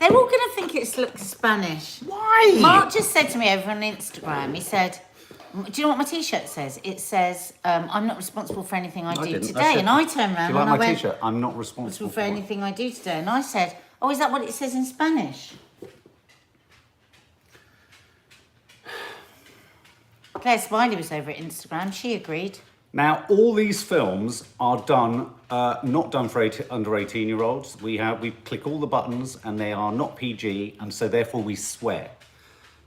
They're all going to think it looks Spanish. Why? Mark just said to me over on Instagram, he said, do you know what my T-shirt says? It says, I'm not responsible for anything I do today. And I turned around Do you like and I my went, T-shirt? I'm not responsible for anything I do today. And I said, oh, is that what it says in Spanish? Claire Smiley was over at Instagram. She agreed. Now, all these films are done, not done for under 18-year-olds. We click all the buttons and they are not PG, and so therefore we swear.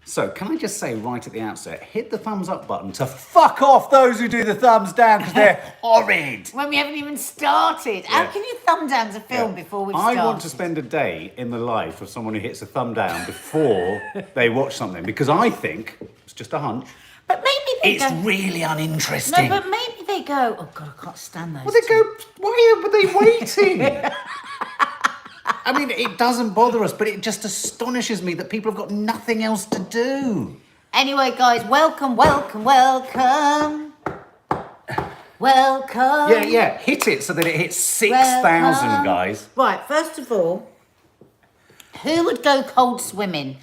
So, can I just say right at the outset, hit the thumbs up button to fuck off those who do the thumbs down because they're horrid. When we haven't even started. Yeah. How can you thumb down a film before we've started? I want to spend a day in the life of someone who hits a thumb down before they watch something, because I think, it's just a hunch, but maybe it's really uninteresting. No, but maybe they go, oh God, I can't stand those. Well, they go, why are they waiting? I mean, it doesn't bother us, but it just astonishes me that people have got nothing else to do. Anyway, guys, welcome. Welcome. Yeah, hit it so that it hits 6,000, guys. Right, first of all, who would go cold swimming?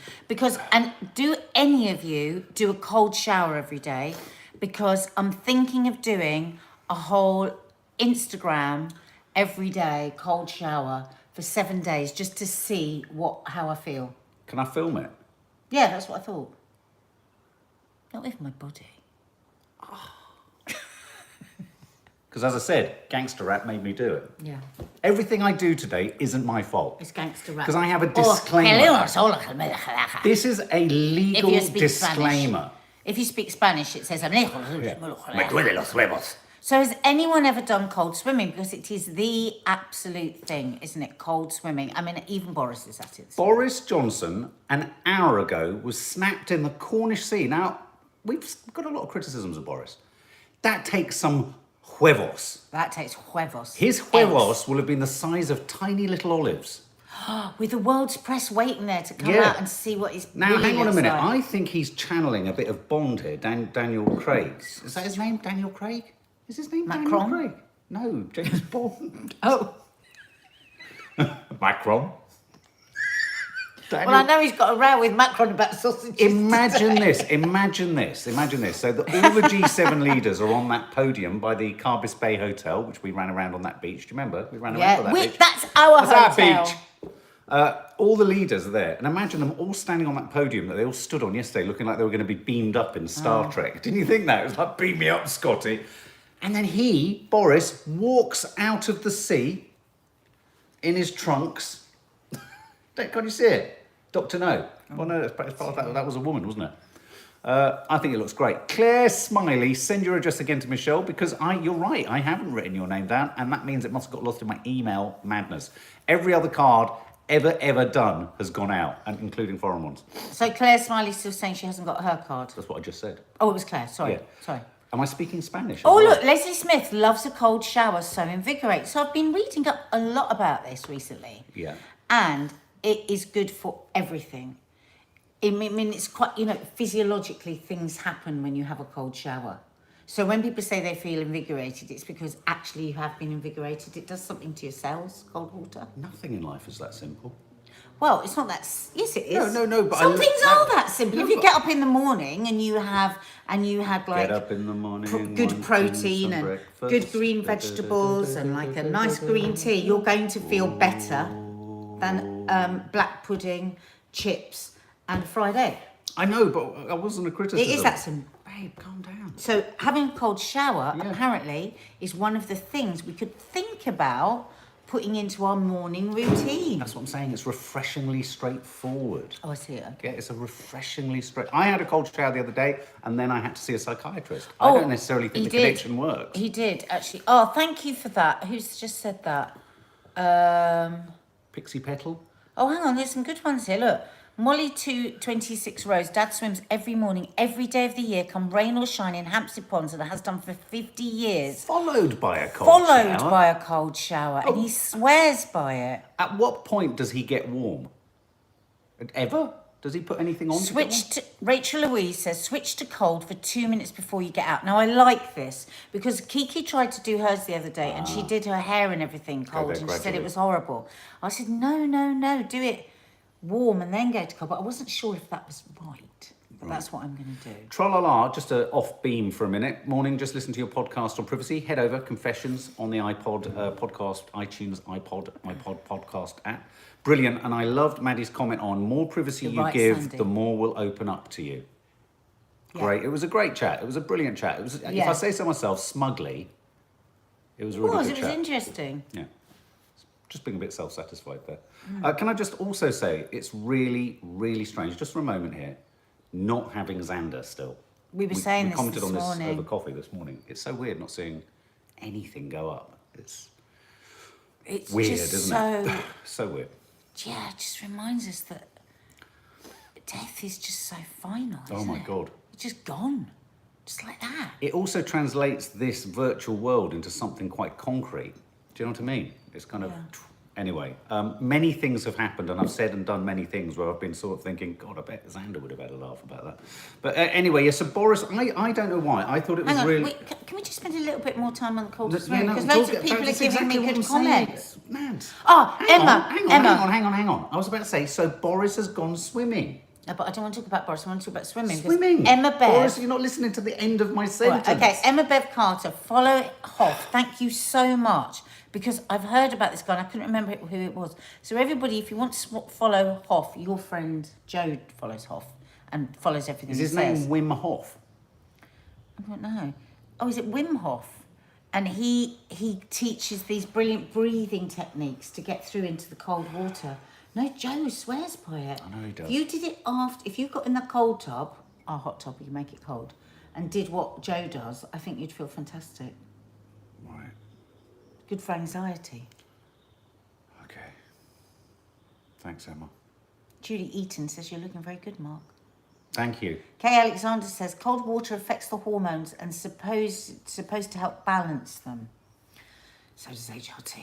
And do any of you do a cold shower every day? Because I'm thinking of doing a whole Instagram everyday cold shower for 7 days just to see how I feel. Can I film it? Yeah, that's what I thought. Not with my body. Because as I said, gangster rap made me do it. Yeah. Everything I do today isn't my fault. It's gangster rap. Because I have a disclaimer. This is a legal disclaimer. If you speak Spanish, it says... So has anyone ever done cold swimming? Because it is the absolute thing, isn't it? Cold swimming. I mean, even Boris is at it. Boris Johnson, an hour ago, was snapped in the Cornish Sea. Now, we've got a lot of criticisms of Boris. That takes some huevos. That takes huevos. His huevos will have been the size of tiny little olives. With the world's press waiting there to come out and see what he's Now, hang on a minute. I think he's channeling a bit of Bond here, Daniel Craig. Is that his name, Daniel Craig? Is his name Macron? Daniel Craig? No, James Bond. Oh. Macron. Well, I know he's got a row with Macron about sausages. Imagine this. So all the G7 leaders are on that podium by the Carbis Bay Hotel, which we ran around on that beach. Do you remember? We ran around on that beach. That's our hotel. That's our beach. All the leaders are there. And imagine them all standing on that podium that they all stood on yesterday looking like they were going to be beamed up in Star Trek. Didn't you think that? It was like, beam me up, Scotty. And then Boris, walks out of the sea in his trunks. Can't you see it? Dr. No. Well, no, that's part of that was a woman, wasn't it? I think it looks great. Claire Smiley, send your address again to Michelle, because you're right, I haven't written your name down, and that means it must have got lost in my email madness. Every other card ever done has gone out, and including foreign ones. So Claire Smiley's still saying she hasn't got her card? That's what I just said. Oh, it was Claire, sorry. Yeah. Sorry. Am I speaking Spanish? Oh, look, Leslie Smith loves a cold shower, so invigorating. So I've been reading up a lot about this recently. Yeah. And it is good for everything. I mean, it's quite, physiologically things happen when you have a cold shower. So when people say they feel invigorated, it's because actually you have been invigorated. It does something to your cells, cold water. Nothing in life is that simple. Well, it's not that... Yes, it is. No. But some things are that simple. If you get up in the morning and you had like... Get up in the morning, good protein and good green vegetables and like a nice green tea, you're going to feel better than black pudding, chips and fried egg. I know, but I wasn't a criticism. It is that simple. Babe, calm down. So having a cold shower, apparently, is one of the things we could think about putting into our morning routine. That's what I'm saying. It's refreshingly straightforward. Oh, I see it. Okay. Yeah, it's a refreshingly straight... I had a cold shower the other day, and then I had to see a psychiatrist. I don't necessarily think the connection works. He did, actually. Oh, thank you for that. Who's just said that? Pixie Petal? Oh, hang on. There's some good ones here. Look. Molly 226 Rose. Dad swims every morning, every day of the year, come rain or shine, in Hampstead Ponds, and has done for 50 years. Followed by a cold shower. And he swears by it. At what point does he get warm? Ever? Does he put anything on? Rachel Louise says, switch to cold for 2 minutes before you get out. Now, I like this because Kiki tried to do hers the other day and she did her hair and everything cold and she said it was horrible. I said, no, do it warm and then go to cold. But I wasn't sure if that was right. But that's what I'm going to do. Tra-la-la, just off beam for a minute. Morning, just listen to your podcast on privacy. Head over, Confessions on the iPod podcast, iTunes, iPod podcast app. Brilliant. And I loved Maddie's comment on more privacy You're you right, give, Sandy. the more will open up to you. Yeah. Great. It was a great chat. It was a brilliant chat. It was, if I say so myself, smugly, it was a really good It chat. was interesting. Yeah. Just being a bit self-satisfied there. Can I just also say, it's really, really strange, just for a moment here, not having Xander still. We were saying we this commented this on this morning. over coffee this morning. It's so weird not seeing anything go up. It's weird, just isn't it? So weird. Yeah, it just reminds us that death is just so final. Oh my isn't it? God. It's just gone. Just like that. It also translates this virtual world into something quite concrete. Do you know what I mean? It's kind of... Anyway, many things have happened, and I've said and done many things where I've been sort of thinking, God, I bet Xander would have had a laugh about that. But anyway, yeah, so Boris, I don't know why. I thought it was Hang on, really... wait, can we just spend a little bit more time on the cold Yeah, swimming? no, Because loads of talk- people are that's giving exactly me what good I'm saying. comments. Nance. Oh, Hang Emma, on, hang on. I was about to say, so Boris has gone swimming. No, but I don't want to talk about Boris. I want to talk about swimming. because Swimming? Emma Bev. Boris, you're not listening to the end of my sentence. Right, okay, Emma Bev Carter, follow Hof. Thank you so much. Because I've heard about this guy and I couldn't remember who it was. So everybody, if you want to follow Hof, your friend Joe follows Hof and follows everything Is he his says. name Wim Hof? I don't know. Oh, is it Wim Hof? And he teaches these brilliant breathing techniques to get through into the cold water. No, Joe swears by it. I know he does. If you did it if you got in the cold tub, our hot tub, you make it cold, and did what Joe does, I think you'd feel fantastic. Right. Good for anxiety. Okay. Thanks, Emma. Julie Eaton says you're looking very good, Mark. Thank you. Kay Alexander says cold water affects the hormones and supposed to help balance them. So does HRT.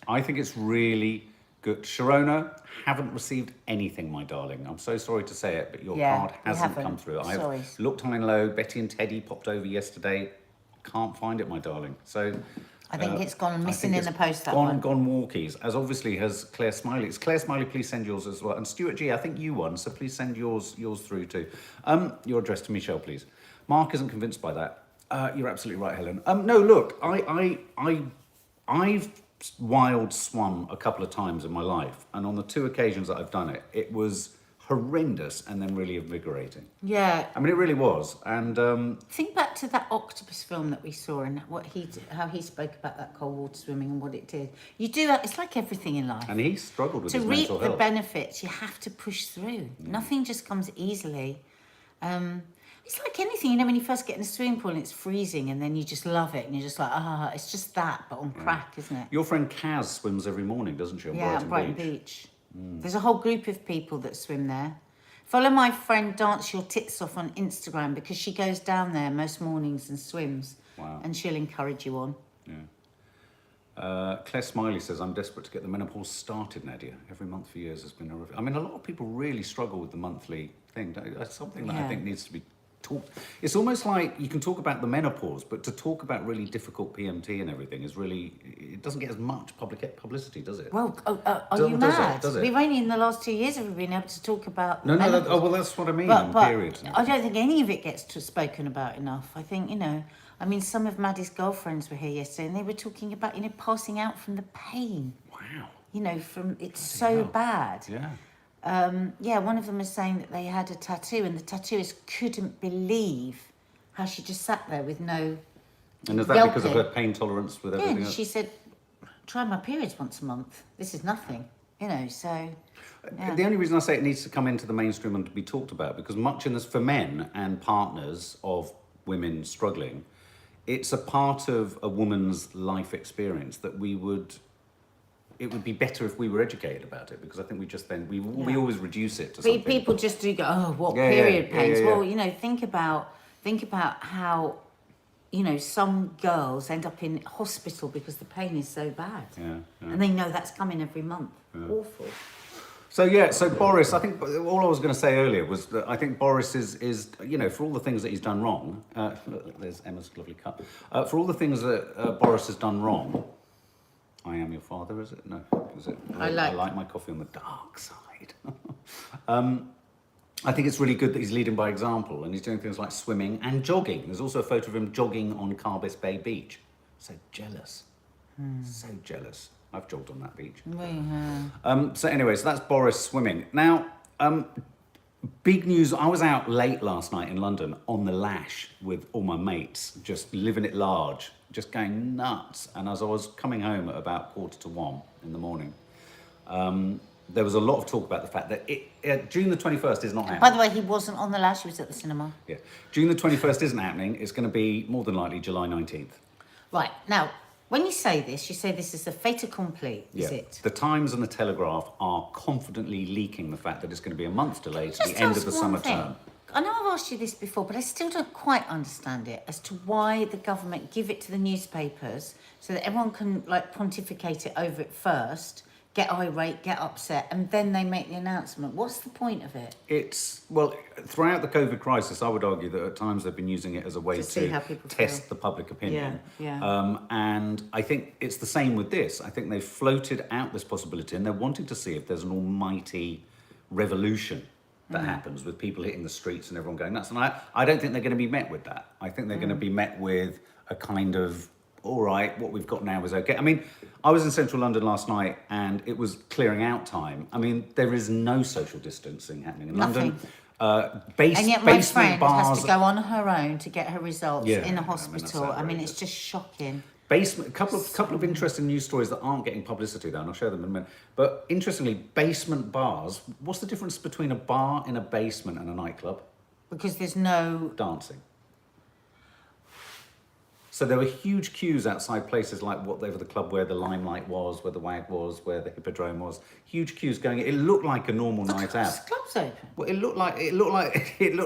I think it's really good. Sharona, haven't received anything, my darling. I'm so sorry to say it, but your Yeah, card we hasn't haven't. come through. Sorry. I've looked high and low. Betty and Teddy popped over yesterday. Can't find it, my darling. So I think it's gone I missing think in the it's post, that gone, one. Gone walkies, as obviously has Claire Smiley. It's Claire Smiley, please send yours as well. And Stuart G, I think you won, so please send yours through too. Your address to Michelle, please. Mark isn't convinced by that. You're absolutely right, Helen. No, look, I've wild swum a couple of times in my life, and on the 2 occasions that I've done it, it was horrendous and then really invigorating. Yeah. I mean, it really was. And Think back to that octopus film that we saw and how he spoke about that cold water swimming and what it did. You do that. It's like everything in life. and he struggled with To his reap mental the health. benefits, you have to push through. Nothing just comes easily. It's like anything, you know, when you first get in a swimming pool and it's freezing and then you just love it and you're just like, it's just that, but on crack, isn't it? Your friend Kaz swims every morning, doesn't she, on Yeah, Brighton, Brighton Beach? Beach. There's a whole group of people that swim there. Follow my friend Dance Your Tits Off on Instagram because she goes down there most mornings and swims. Wow. And she'll encourage you on. Yeah. Claire Smiley says, I'm desperate to get the menopause started, Nadia. Every month for years has been horrific. I mean, a lot of people really struggle with the monthly thing. That's something that I think needs to be talked. It's almost like you can talk about the menopause, but to talk about really difficult PMT and everything is really, it doesn't get as much publicity, does it? Well, are you Does it? mad? Does it? We've only in the last 2 years have we been able to talk about No, menopause. well, that's what I mean, But periods. and I don't think any of it gets spoken about enough. I think, I mean, some of Maddie's girlfriends were here yesterday and they were talking about, passing out from the pain. Wow. It's so hell. bad. Yeah. One of them was saying that they had a tattoo and the tattooist couldn't believe how she just sat there with no... And is that because of yelping. her pain tolerance with Yeah, everything and else? she said, try my periods once a month. This is nothing, so... Yeah. The only reason I say it needs to come into the mainstream and to be talked about, because much in this, for men and partners of women struggling, it's a part of a woman's life experience that it would be better if we were educated about it, because I think we always reduce it to something. People just do go, what Yeah, period yeah, pains? yeah, yeah. Well, think about how, some girls end up in hospital because the pain is so bad. Yeah. And they know that's coming every month. Awful. So Boris, I think all I was going to say earlier was that I think Boris is for all the things that he's done wrong, look, there's Emma's lovely cup, for all the things that Boris has done wrong, I Am Your Father, is it? No, is it? I like my coffee on the dark side. I think it's really good that he's leading by example, and he's doing things like swimming and jogging. There's also a photo of him jogging on Carbis Bay Beach. So jealous. So jealous. I've jogged on that beach. So anyway, so that's Boris swimming. Now, big news. I was out late last night in London on the lash with all my mates, just living it large, just going nuts. And as I was coming home at about 1:45 in the morning, there was a lot of talk about the fact that June the 21st is not happening. By the way, he wasn't on the lash, he was at the cinema. Yeah. June the 21st isn't happening. It's going to be more than likely July 19th. Right, now, when you say this is a fait accompli, is it? The Times and the Telegraph are confidently leaking the fact that it's going to be a month delayed to Just the end ask of the one summer thing. term. I know I've asked you this before, but I still don't quite understand it as to why the government give it to the newspapers so that everyone can pontificate it over it first, get irate, get upset, and then they make the announcement. What's the point of it? Throughout the COVID crisis, I would argue that at times they've been using it as a way see how to people test feel. the public opinion. Yeah. And I think it's the same with this. I think they've floated out this possibility and they're wanting to see if there's an almighty revolution that happens with people hitting the streets and everyone going nuts. And I don't think they're going to be met with that. I think they're going to be met with a kind of, all right, what we've got now is okay. I mean, I was in central London last night and it was clearing out time. I mean, there is no social distancing happening in Nothing. London. And yet my Basement friend bars, has to go on her own to get her results Yeah, in a I mean, that's hospital. I mean, it's outrageous. just shocking. couple of interesting news stories that aren't getting publicity though, and I'll share them in a minute. But interestingly, basement bars. What's the difference between a bar in a basement and a nightclub? Because there's no... Dancing. So there were huge queues outside places like whatever the club where the Limelight was, where the WAG was, where the Hippodrome was. Huge queues going. It looked like a normal night out. The club's open. Well, it looked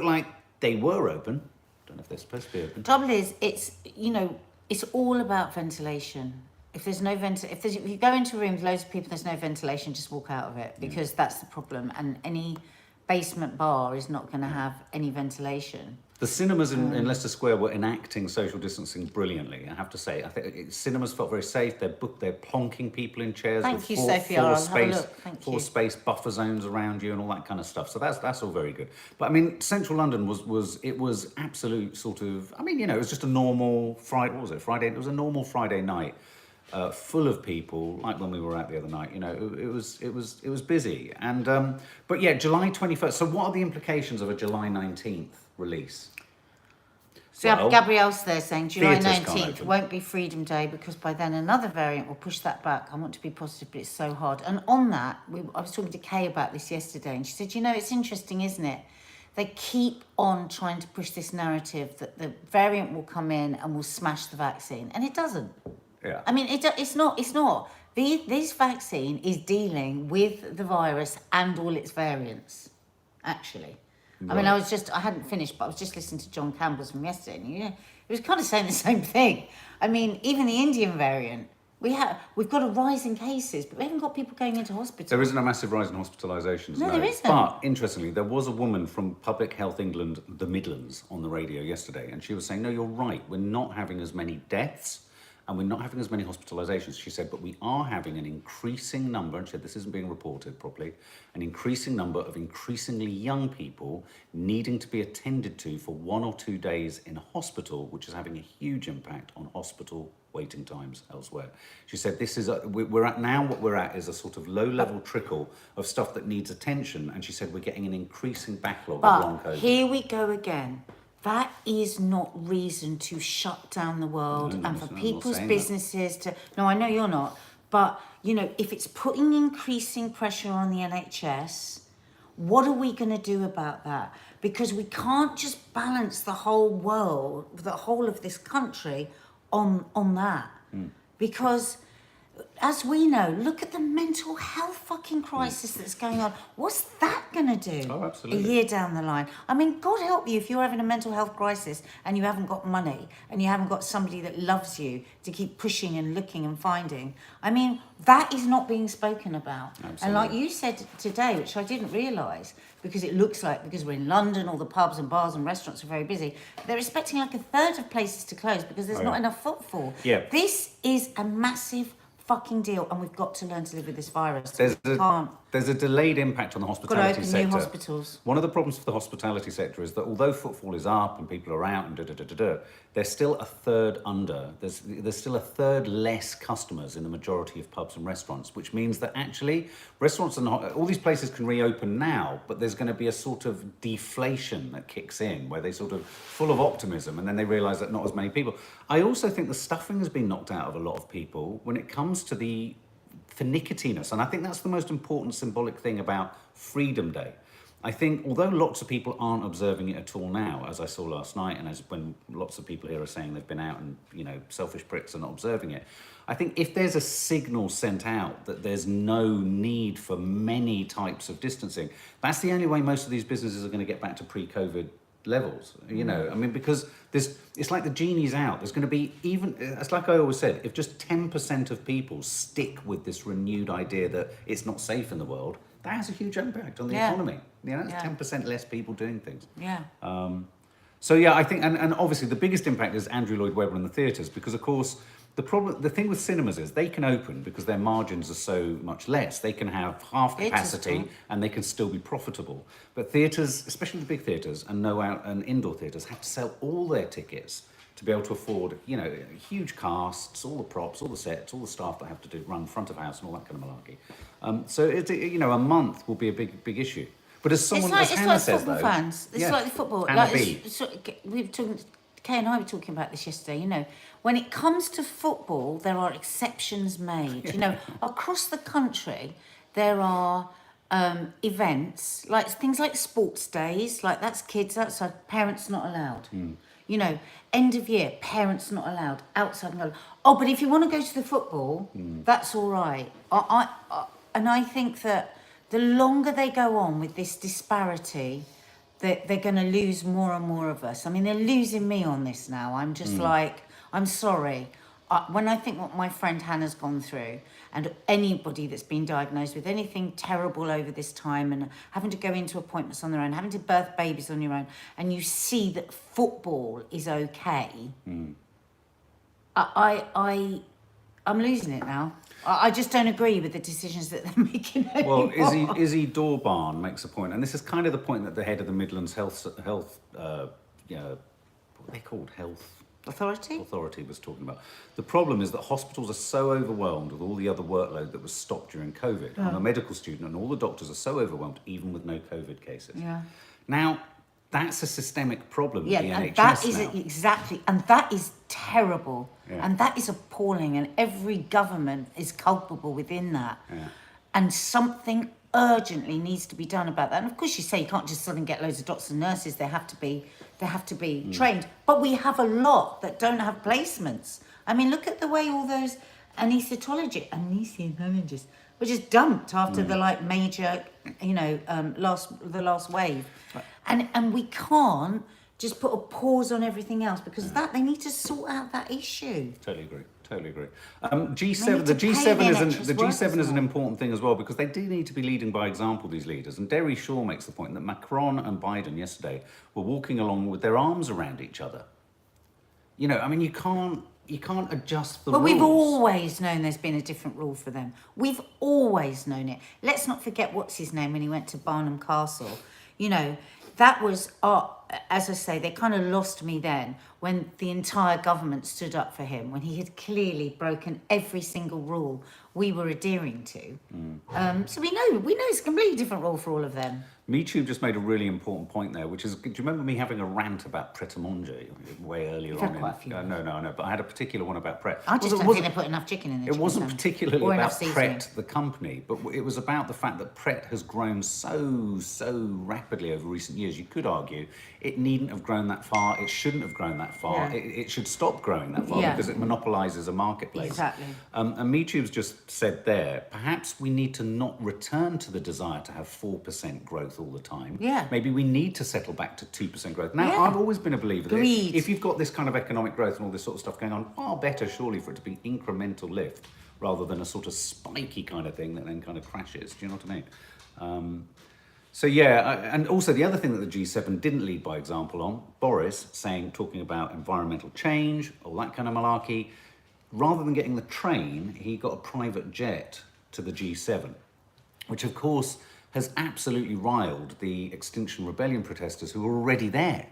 like they were open. Don't know if they're supposed to be open. Trouble is, it's all about ventilation. If there's no if you go into a room with loads of people, there's no ventilation, just walk out of it because that's the problem. And any basement bar is not going to have any ventilation. The cinemas in Leicester Square were enacting social distancing brilliantly, I have to say. I think cinemas felt very safe. They're plonking people in chairs Thank with you, Sophie. I'll have a look. Thank you. four space buffer zones around you and all that kind of stuff. So that's all very good. But I mean, central London was absolute sort of. I mean, it was just a normal Friday. What was it? Friday. It was a normal Friday night. Full of people, like when we were out the other night. It was busy. And but yeah, July 21st. So what are the implications of a July 19th release? So Gabrielle's there saying July theatres can't 19th open. won't be Freedom Day because by then another variant will push that back. I want to be positive, but it's so hard. And on that, I was talking to Kay about this yesterday, and she said, it's interesting, isn't it? They keep on trying to push this narrative that the variant will come in and will smash the vaccine, and it doesn't. Yeah. I mean, it's not. This vaccine is dealing with the virus and all its variants, actually. I mean, I hadn't finished, but I was just listening to John Campbell's from yesterday, and he was kind of saying the same thing. I mean, even the Indian variant, we've got a rise in cases, but we haven't got people going into hospital. There isn't a massive rise in hospitalisations. No, there isn't. But interestingly, there was a woman from Public Health England, the Midlands, on the radio yesterday, and she was saying, no, you're right, we're not having as many deaths, and we're not having as many hospitalisations, she said, but we are having an increasing number, and she said this isn't being reported properly, an increasing number of increasingly young people needing to be attended to for 1 or 2 days in hospital, which is having a huge impact on hospital waiting times elsewhere. She said this is what we're at is a sort of low-level trickle of stuff that needs attention, and she said we're getting an increasing backlog of long COVID. Here we go again. That is not reason to shut down the world and for people's businesses to... No, I know you're not. But, if it's putting increasing pressure on the NHS, what are we going to do about that? Because we can't just balance the whole world, the whole of this country on that. Because... as we know, look at the mental health fucking crisis that's going on. What's that going to do a year down the line? I mean, God help you if you're having a mental health crisis and you haven't got money and you haven't got somebody that loves you to keep pushing and looking and finding. I mean, that is not being spoken about. Absolutely. And like you said today, which I didn't realise, because it looks like, because we're in London, all the pubs and bars and restaurants are very busy, they're expecting like a third of places to close because there's not enough footfall. Yeah. This is a massive fucking deal, and we've got to learn to live with this virus. There's a delayed impact on the hospitality sector. sector. New hospitals. One of the problems for the hospitality sector is that although footfall is up and people are out and there's still a third under. There's still a third less customers in the majority of pubs and restaurants, which means that actually restaurants and all these places can reopen now, but there's going to be a sort of deflation that kicks in where they sort of full of optimism and then they realise that not as many people. I also think the stuffing has been knocked out of a lot of people when it comes to the niccotiness, and I think that's the most important symbolic thing about Freedom Day. I think although lots of people aren't observing it at all now, as I saw last night, and as when lots of people here are saying they've been out and, you know, selfish pricks are not observing it, I think if there's a signal sent out that there's no need for many types of distancing, that's the only way most of these businesses are going to get back to pre-COVID levels, you know. I mean, because it's like the genie's out. There's going to be it's like I always said, if just 10% of people stick with this renewed idea that it's not safe in the world, that has a huge impact on the economy. You know, it's 10% less people doing things. Yeah. So yeah, I think, and obviously the biggest impact is Andrew Lloyd Webber and the theatres, because of course the thing with cinemas is they can open because their margins are so much less. They can have half capacity and they can still be profitable. But theatres, especially the big theatres and indoor theatres, have to sell all their tickets to be able to afford, you know, huge casts, all the props, all the sets, all the staff that have to run front of house and all that kind of malarkey. So it's, you know, a month will be a big issue. But as someone, as Hannah says, though, fans. It's like the football. Kay and I were talking about this yesterday. You know, when it comes to football, there are exceptions made. You know, across the country, there are events like things like sports days. Like that's kids outside, parents not allowed. You know, end of year, parents not allowed outside. And but if you want to go to the football, that's all right. And I think that the longer they go on with this disparity, they're going to lose more and more of us. I mean, they're losing me on this now. I'm just like, I'm sorry. When I think what my friend Hannah's gone through, and anybody that's been diagnosed with anything terrible over this time and having to go into appointments on their own, having to birth babies on your own, and you see that football is okay, I'm losing it now. I just don't agree with the decisions that they're making anymore. Well, Izzy Dorbarn makes a point, and this is kind of the point that the head of the Midlands Health what are they called? Health Authority was talking about. The problem is that hospitals are so overwhelmed with all the other workload that was stopped during COVID. I'm a medical student, and all the doctors are so overwhelmed, even with no COVID cases. Yeah. Now, that's a systemic problem with the NHS that is now. Exactly, and that is terrible, and that is appalling, and every government is culpable within that. Yeah. And something urgently needs to be done about that. And of course, you say you can't just suddenly get loads of doctors and nurses. They have to be trained. But we have a lot that don't have placements. I mean, look at the way all those anesthesiologists were just dumped after the major, the last wave. Right. And we can't just put a pause on everything else because of that. They need to sort out that issue. Totally agree. G7, the G7 is an important thing as well, because they do need to be leading by example, these leaders. And Derry Shaw makes the point that Macron and Biden yesterday were walking along with their arms around each other. You know, I mean, you can't adjust the rules. But we've always known there's been a different rule for them. We've always known it. Let's not forget what's his name when he went to Barnum Castle. You know, that was, as I say, they kind of lost me then when the entire government stood up for him, when he had clearly broken every single rule we were adhering to. So we know it's a completely different rule for all of them. MeTube just made a really important point there, which is, do you remember me having a rant about Pret-a-Manger way earlier on? Quite a few. No, but I had a particular one about Pret. I just don't think they put enough chicken in the chicken. It wasn't particularly about Pret, the company, but it was about the fact that Pret has grown so rapidly over recent years. You could argue it needn't have grown that far. It shouldn't have grown that far. Yeah. It should stop growing that far because it monopolises a marketplace. Exactly. And MeTube's just said there, perhaps we need to not return to the desire to have 4% growth all the time. Yeah. Maybe we need to settle back to 2% growth. Now, I've always been a believer that if you've got this kind of economic growth and all this sort of stuff going on, far better surely for it to be incremental lift rather than a sort of spiky kind of thing that then kind of crashes. Do you know what I mean? And also the other thing that the G7 didn't lead by example on, Boris talking about environmental change, all that kind of malarkey. rather than getting the train, he got a private jet to the G7, which of course has absolutely riled the Extinction Rebellion protesters who were already there.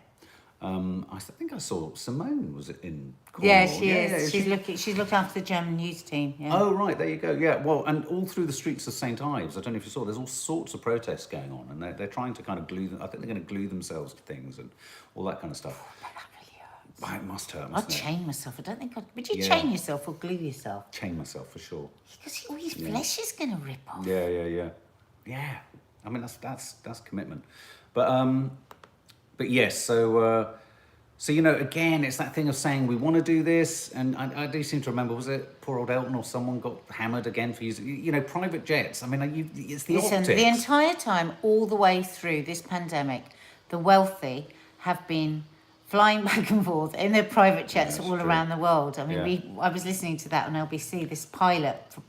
I think I saw Simone was in Cornwall. Yeah, she is. She's looking after the German news team. Yeah. Oh, right, there you go. Yeah, well, and all through the streets of St. Ives, I don't know if you saw, there's all sorts of protests going on, and they're trying to kind of glue them. I think they're going to glue themselves to things and all that kind of stuff. But that really hurts. Well, it must hurt, I'd mustn't it? chain myself. I don't think I'd... Would you Yeah. chain yourself or glue yourself? Chain myself, for sure. Because all your flesh is going to rip off. Yeah. Yeah, I mean, that's commitment. But yes, so, you know, again, it's that thing of saying we want to do this, and I do seem to remember, was it poor old Elton or someone got hammered again for using, you know, private jets? I mean, it's the optics. The entire time, all the way through this pandemic, the wealthy have been flying back and forth in their private jets all around the world. I mean, I was listening to that on LBC, this pilot for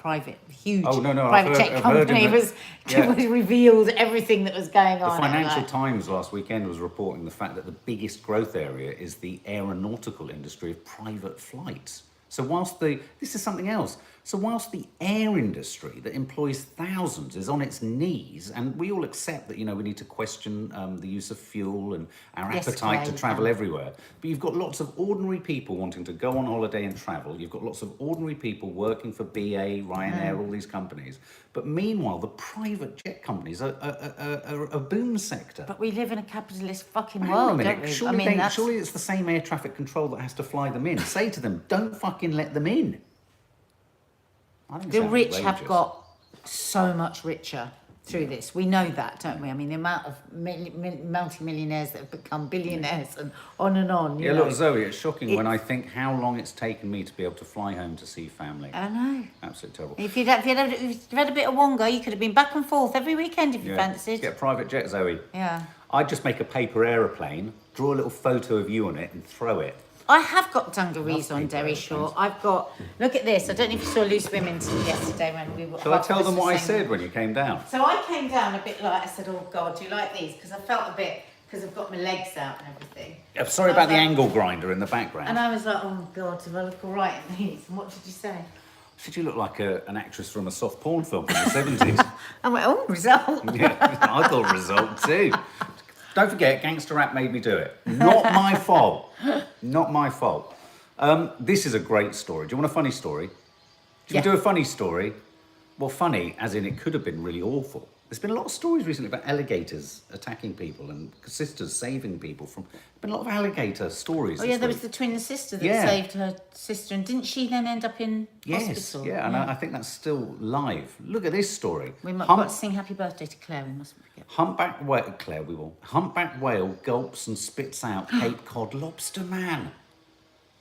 huge private jet company was revealed everything that was going on. The Financial Times last weekend was reporting the fact that the biggest growth area is the aeronautical industry of private flights. So this is something else. So whilst the air industry that employs thousands is on its knees, and we all accept that, you know, we need to question the use of fuel and our appetite to travel everywhere. But you've got lots of ordinary people wanting to go on holiday and travel. You've got lots of ordinary people working for BA, Ryanair, all these companies. But meanwhile, the private jet companies are a boom sector. But we live in a capitalist fucking Hang on a world, minute. don't we? Surely it's the same air traffic control that has to fly them in. Say to them, don't fucking let them in. The rich have got so much richer through this. We know that, don't we? I mean, the amount of multi-millionaires that have become billionaires and on and on. Yeah, look, Zoe, it's shocking when I think how long it's taken me to be able to fly home to see family. I know. Absolutely terrible. If you'd had a bit of Wonga, you could have been back and forth every weekend if you fancied. Get a private jet, Zoe. Yeah. I'd just make a paper aeroplane, draw a little photo of you on it and throw it. I have got dungarees on, Derry Shore. I've got... Look at this. I don't know if you saw Loose Women yesterday when we were... Shall I tell them what I said when you came down? So I came down a bit like... I said, oh, God, do you like these? Because I felt a bit... Because I've got my legs out and everything. I'm sorry about the angle grinder in the background. And I was like, oh, God, do I look all right in these? And what did you say? I said you look like an actress from a soft porn film from the 70s. I went, oh, result. Yeah, I thought result too. Don't forget, Gangster Rap made me do it. Not my fault. Not my fault. This is a great story. Do you want a funny story? Do you do a funny story? Well, funny, as in it could have been really awful. There's been a lot of stories recently about alligators attacking people and sisters saving people from... There's been a lot of alligator stories. Oh, yeah, there was the twin sister that saved her sister. And didn't she then end up in hospital? Yes, and I think that's still live. Look at this story. We might got to sing happy birthday to Claire. We mustn't forget. Humpback whale... Claire, we will. Humpback whale gulps and spits out Cape Cod lobster man.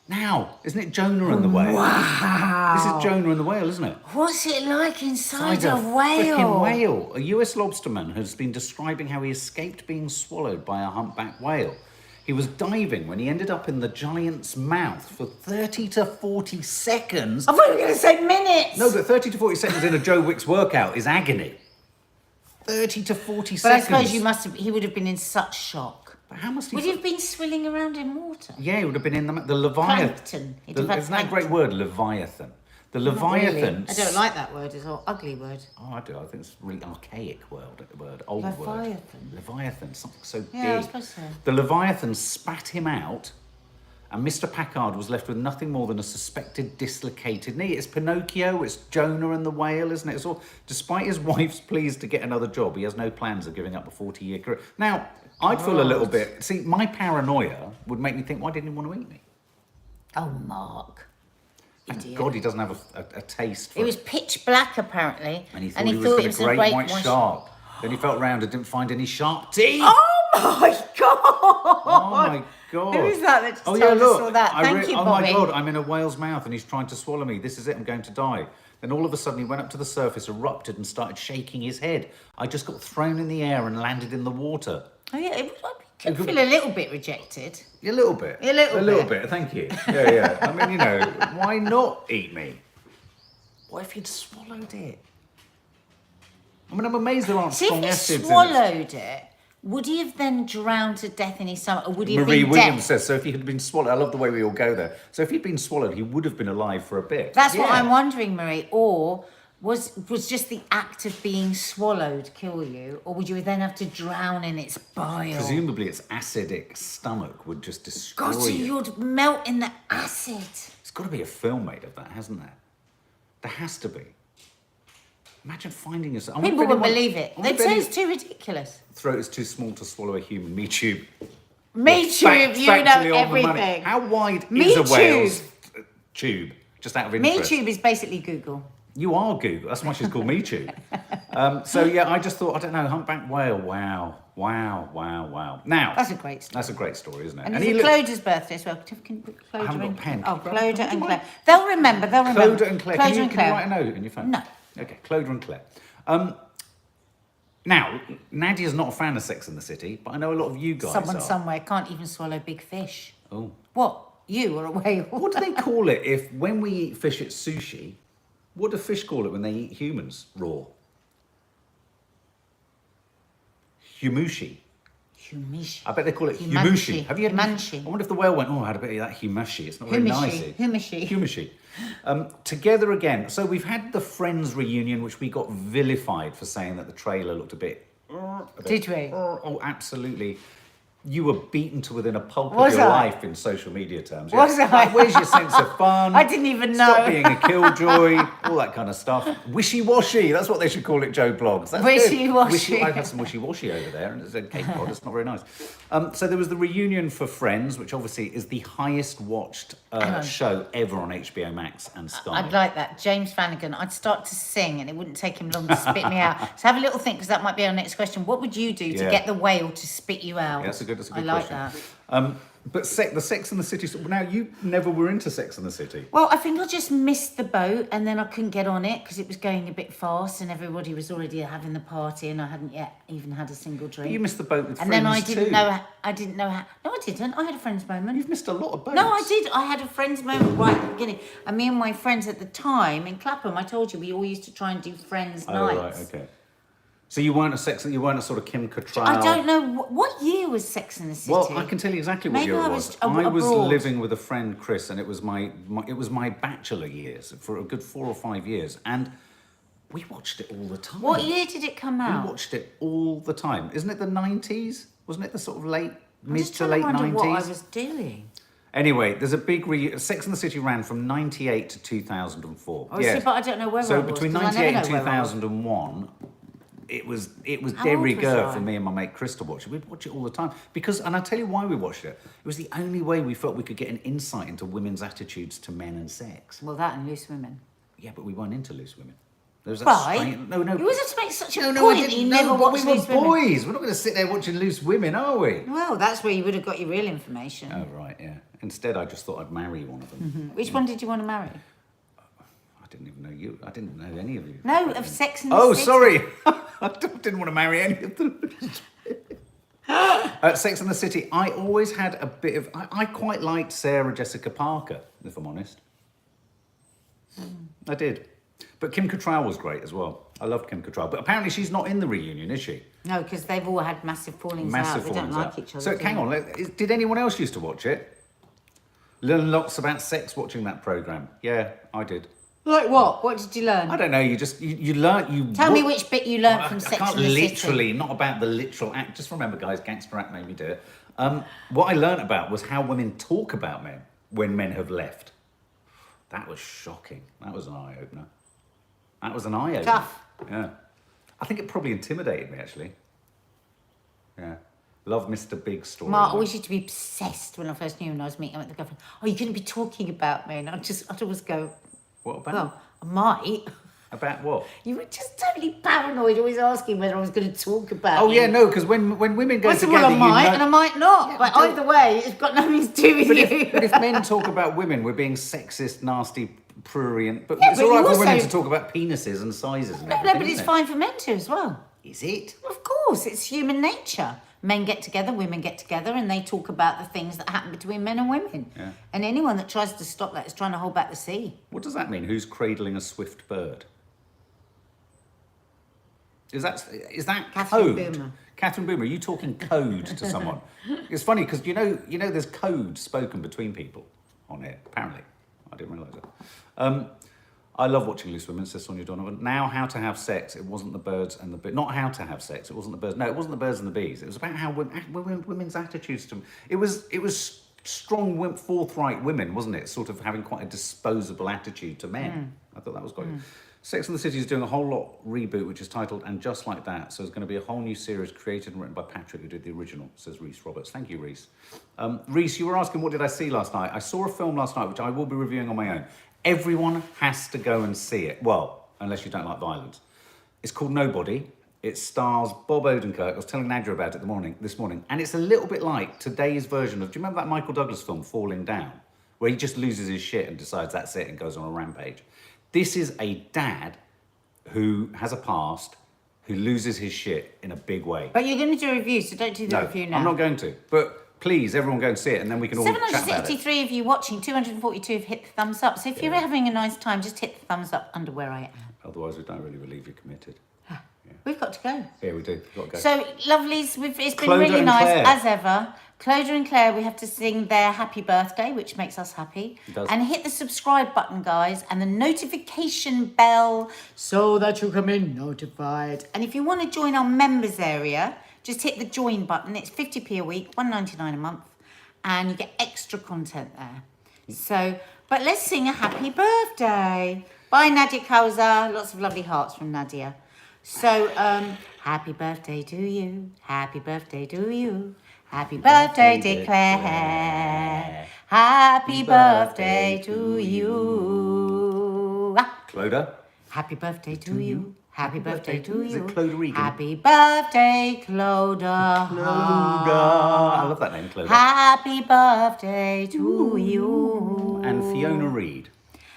Now, isn't it Jonah and the Whale? Wow. This is Jonah and the Whale, isn't it? What's it like inside a whale? Freaking whale. A US lobsterman has been describing how he escaped being swallowed by a humpback whale. He was diving when he ended up in the giant's mouth for 30 to 40 seconds. I thought you were going to say minutes. No, but 30 to 40 seconds in a Joe Wicks workout is agony. 30 to 40 but seconds. I suppose he would have been in such shock. But how must he... Would he have been swilling around in water? Yeah, he would have been in the Leviathan. Plankton. Isn't that a great word, Leviathan? The Leviathan... Really. I don't like that word. It's an ugly word. Oh, I do. I think it's a really archaic old Leviathan. word. Leviathan, something so big. Yeah, I suppose so. The Leviathan spat him out, and Mr. Packard was left with nothing more than a suspected dislocated knee. It's Pinocchio, it's Jonah and the Whale, isn't it? It's all... Despite his wife's pleas to get another job, he has no plans of giving up a 40-year career. Now... I'd feel a little bit... See, my paranoia would make me think, why didn't he want to eat me? Oh, Mark. Thank God he doesn't have a taste for... It was pitch black, apparently. And he thought he was a great white shark. Then he felt round and didn't find any shark teeth. Oh, my God. Oh, my God. Who is that just told us all that? Thank you, Bobby. Oh, my God, I'm in a whale's mouth and he's trying to swallow me. This is it, I'm going to die. Then all of a sudden he went up to the surface, erupted and started shaking his head. I just got thrown in the air and landed in the water. Oh, yeah, it could feel a little bit rejected. A little bit. A little bit, thank you. Yeah. I mean, you know, why not eat me? What if you'd swallowed it? I mean, I'm amazed there aren't strong acids in it. See, if you swallowed it, would he have then drowned to death in his stomach, or would he have Marie been Williams dead? says, so if he had been swallowed, I love the way we all go there. So if he'd been swallowed, he would have been alive for a bit. That's what I'm wondering, Marie. Or was just the act of being swallowed kill you, or would you then have to drown in its bile? Presumably its acidic stomach would just destroy God, so you. you'd melt in the acid. There's got to be a film made of that, hasn't there? There has to be. Imagine finding yourself... People wouldn't believe it. They'd say it's too ridiculous. Throat is too small to swallow a human. Me tube. Me tube, you know everything. How wide Me is a tube. whale's tube? Just out of Me interest. tube is basically Google. You are Google. That's why she's called Me Tube. So yeah, I just thought, I don't know, humpback whale. Wow. Now That's a great story. that's a great story, isn't it? And he it's Cloda's birthday as well. Can you put I Cloda haven't got in? a pen. Oh, Can Cloda and you Claire. They'll remember. Cloda and Claire. Cloda Can and you Claire. write a note in your phone? No. Okay, Cloda and Claire. Now, Nadia's not a fan of Sex and the City, but I know a lot of you guys Someone are. somewhere can't even swallow big fish. Oh. What? You or a whale? What do they call it if when we eat fish at sushi, what do fish call it when they eat humans raw? Humushi. Humishi. I bet they call it Humanshi. humushi. Have you had Humanshi. I wonder if the whale went, oh, I had a bit of that humashi. It's not very nice. Humishi. Humashi. Together again. So we've had the Friends reunion, which we got vilified for saying that the trailer looked a bit... Did we? Oh, absolutely. You were beaten to within a pulp Was of your I? life in social media terms. Was I? Like, where's your sense of fun? I didn't even Stop know. being a killjoy, all that kind of stuff. Wishy-washy, that's what they should call it, Joe Blogs. That's good. Wishy-washy. I had some wishy-washy over there, and it said Cape Cod, it's not very nice. So there was the reunion for Friends, which obviously is the highest watched show ever on HBO Max and Sky. I'd like that. James Flanagan. I'd start to sing and it wouldn't take him long to spit me out. So have a little think, because that might be our next question. What would you do to Yeah. get the whale to spit you out? Yeah, that's a good I like question. that. But the Sex and the City... Now, you never were into Sex and the City. Well, I think I just missed the boat and then I couldn't get on it because it was going a bit fast and everybody was already having the party and I hadn't yet even had a single drink. You missed the boat with and Friends then I didn't too. know how... No, I didn't. I had a friend's moment. You've missed a lot of boats. No, I did. I had a friend's moment right at the beginning. And me and my friends at the time in Clapham, I told you, we all used to try and do friends' nights. Right, okay. So you weren't a sort of Kim Cattrall. I don't know what year was Sex and the City. Well, I can tell you exactly what Maybe year I it was was. abroad. I was living with a friend, Chris, and it was my bachelor years for a good 4 or 5 years, and we watched it all the time. What year did it come out? We watched it all the time. Isn't it the 90s? Wasn't it the sort of mid just to trying late to wonder 90s? what I was doing. Anyway, there's a big Sex and the City ran from 98 to 2004. Oh, see, but I don't know where I So was. between 'cause I 98 never and know where I was. 2001, it was How de old rigueur was I? for me and my mate Chris to watch it. We'd watch it all the time because, and I'll tell you why we watched it. It was the only way we felt we could get an insight into women's attitudes to men and sex. Well, that and Loose Women. Yeah, but we weren't into loose women. There was that Right? No. You always have to make such a I point that didn't you know, never but watched we were Loose Women. boys. We're not going to sit there watching loose women, are we? Well, that's where you would have got your real information. Oh, right, yeah. Instead, I just thought I'd marry one of them. Which one did you want to marry? I didn't even know you. I didn't know any of you. No, of Sex and the Oh, City. sorry. I didn't want to marry any of them. Sex and the City. I always had a bit of... I quite liked Sarah Jessica Parker, if I'm honest. I did. But Kim Cattrall was great as well. I loved Kim Cattrall. But apparently she's not in the reunion, is she? No, because they've all had massive fallings Massive out. They don't fallings like out. each other. So do hang they? on. Did anyone else used to watch it? Learn lots about sex watching that programme. Yeah, I did. Like what? What did you learn? I don't know. You learn. Tell me which bit you learned from I Sex can't and the literally, City. not about the literal act. Just remember, guys, Gangster Act made me do it. What I learned about was how women talk about men when men have left. That was shocking. That was an eye opener. Tough. Yeah. I think it probably intimidated me actually. Yeah. Love Mr. Big story. Mark, I always used to be obsessed when I first knew him and I was meeting him at the girlfriend. Oh, you're going to be talking about me. And I'd always go, What about? well, I might. About what? You were just totally paranoid, always asking whether I was going to talk about Oh you. yeah, no, because when women go I said, together, well, I might you know, and I might not. Yeah, but but either way, it's got nothing to do with But you. if men talk about women, we're being sexist, nasty, prurient. But Yeah, it's but all right you for women also- to talk about penises and sizes and No, everything. but it's isn't it? fine for men too as well. Is it? Of course, it's human nature. Men get together, women get together, and they talk about the things that happen between men and women. Yeah. And anyone that tries to stop that is trying to hold back the sea. What does that mean? Who's cradling a swift bird? Is that Catherine code? Boomer. Catherine Boomer, are you talking code to someone? It's funny because you know, there's code spoken between people on here. Apparently, I didn't realise that. I love watching Loose Women, says Sonia Donovan. Now, how to have sex? It wasn't the birds and the bees. Not how to have sex. It wasn't the birds. No, it wasn't the birds and the bees. It was about how women's attitudes to. It was strong, forthright women, wasn't it? Sort of having quite a disposable attitude to men. I thought that was quite good. Sex and the City is doing a whole lot reboot, which is titled And Just Like That. So it's going to be a whole new series created and written by Patrick, who did the original, says Reese Roberts. Thank you, Reese. Reese, you were asking, what did I see last night? I saw a film last night, which I will be reviewing on my own. Everyone has to go and see it. Well, unless you don't like violence. It's called Nobody. It stars Bob Odenkirk. I was telling Nadia about it this morning. And it's a little bit like today's version of, do you remember that Michael Douglas film, Falling Down? Where he just loses his shit and decides that's it and goes on a rampage. This is a dad who has a past, who loses his shit in a big way. But you're going to do a review, so don't do the review now. I'm not going to. But please, everyone go and see it, and then we can all chat about it. 763 of you watching, 242 have hit the thumbs up. So if you're having a nice time, just hit the thumbs up under where I am. Otherwise, we don't really believe you're committed. We've got to go. Yeah, we do. We've got to go. So, lovelies, it's been Clodagh really and nice, Claire. as ever. Clodagh and Claire, we have to sing their happy birthday, which makes us happy. It does. And hit the subscribe button, guys, and the notification bell so that you come in notified. And if you want to join our members area, just hit the join button. It's 50p a week, $1.99 a month, and you get extra content there. So, but let's sing a happy birthday. Bye, Nadia Kauza. Lots of lovely hearts from Nadia. So, happy birthday to you. Happy birthday to you. Happy birthday, dear Claire. Happy birthday to you. Clodagh. Happy birthday to you. Happy birthday to Is you. it Clodagh Regan? Happy birthday, Clodagh. Clodagh. I love that name, Clodagh. Happy birthday to you. And Fiona Reed.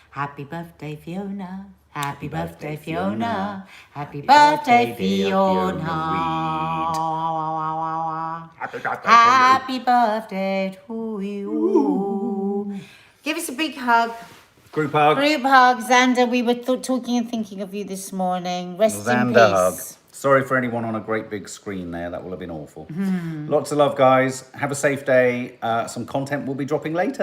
Happy birthday, Fiona. Happy birthday, Fiona. Happy birthday, Fiona. Happy birthday to you. Give us a big hug. Group hug. Group hug. Xander, we were talking and thinking of you this morning. Rest in Xander hug. peace. Sorry for anyone on a great big screen there. That will have been awful. Lots of love, guys. Have a safe day. Some content will be dropping later.